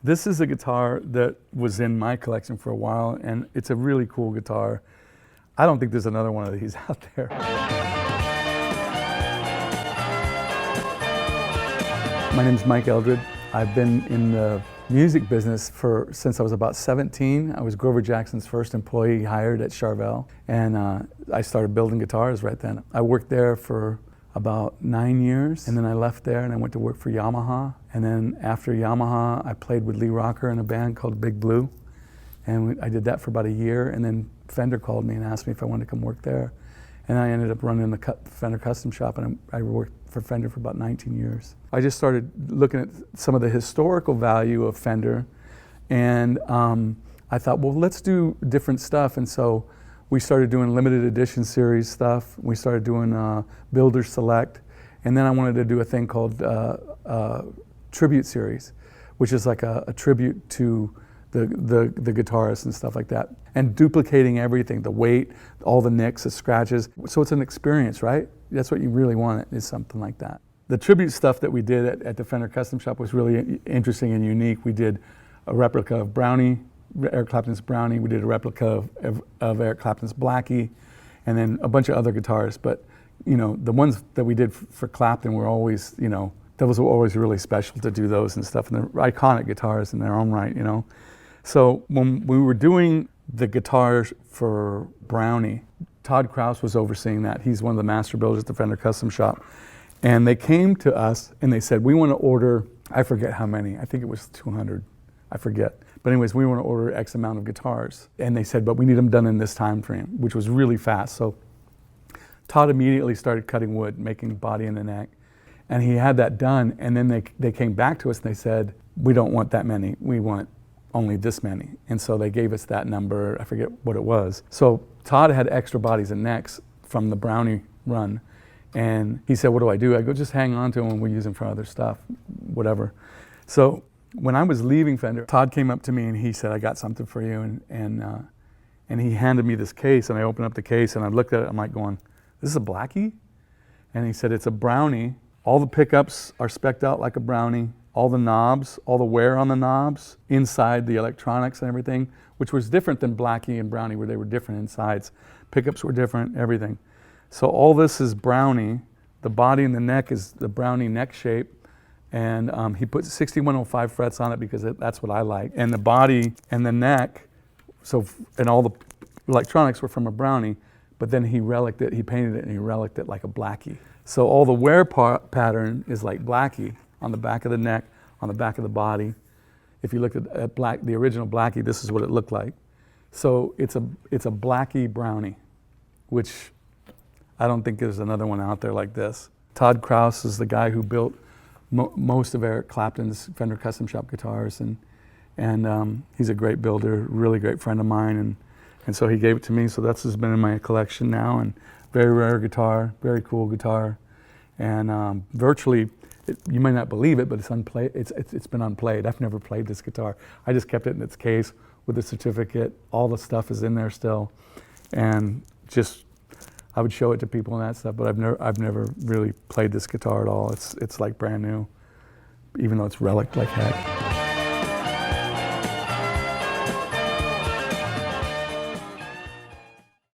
This is a guitar that was in my collection for a while, and it's a really cool guitar. I don't think there's another one of these out there. My name's Mike Eldred. I've been in the music business since I was about 17. I was Grover Jackson's first employee hired at Charvel, and I started building guitars right then. I worked there for about 9 years, and then I left there and I went to work for Yamaha. And then after Yamaha, I played with Lee Rocker in a band called Big Blue, and I did that for about a year. And then Fender called me and asked me if I wanted to come work there, and I ended up running the Fender custom shop, and I worked for Fender for about 19 years. I just started looking at some of the historical value of Fender, and I thought, well, let's do different stuff. And so we started doing limited edition series stuff. We started doing Builder Select, and then I wanted to do a thing called Tribute Series, which is like a tribute to the guitarists and stuff like that, and duplicating everything, the weight, all the nicks, the scratches. So it's an experience, right? That's what you really want, is something like that. The tribute stuff that we did at the Fender Custom Shop was really interesting and unique. We did a replica of Brownie, Eric Clapton's Brownie. We did a replica of Eric Clapton's Blackie, and then a bunch of other guitars. But you know, the ones that we did for Clapton were always, you know, that was always really special to do those and stuff. And they're iconic guitars in their own right, you know. So when we were doing the guitars for Brownie, Todd Krause was overseeing that. He's one of the master builders at the Fender Custom Shop. And they came to us and they said, we want to order, I forget how many, I think it was 200, I forget. But anyways, we want to order X amount of guitars. And they said, but we need them done in this time frame, which was really fast. So Todd immediately started cutting wood, making body and the neck. And he had that done, and then they came back to us and they said, we don't want that many, we want only this many. And so they gave us that number, I forget what it was. So Todd had extra bodies and necks from the Brownie run. And he said, what do? I go, just hang on to them and we'll use them for other stuff, whatever. So when I was leaving Fender, Todd came up to me and he said, I got something for you. And he handed me this case, and I opened up the case and I looked at it, I'm like going, this is a Blackie? And he said, it's a Brownie. All the pickups are spec'd out like a Brownie. All the knobs, all the wear on the knobs, inside the electronics and everything, which was different than Blackie and Brownie, where they were different insides. Pickups were different, everything. So all this is Brownie. The body and the neck is the Brownie neck shape. And he put 6105 frets on it because that's what I like. And the body and the neck, and all the electronics were from a Brownie, but then he relicked it, he painted it and he relicked it like a Blackie. So all the wear pattern is like Blackie, on the back of the neck, on the back of the body. If you looked at the original Blackie, this is what it looked like. So it's a Blackie Brownie, which I don't think there's another one out there like this. Todd Krause is the guy who built most of Eric Clapton's Fender Custom Shop guitars, and he's a great builder, really great friend of mine, and so he gave it to me. So that's just been in my collection now, and very rare guitar, very cool guitar, and virtually. You might not believe it, but it's unplayed. It's been unplayed. I've never played this guitar. I just kept it in its case with the certificate. All the stuff is in there still, and just I would show it to people and that stuff. But I've never really played this guitar at all. It's like brand new, even though it's relic like heck.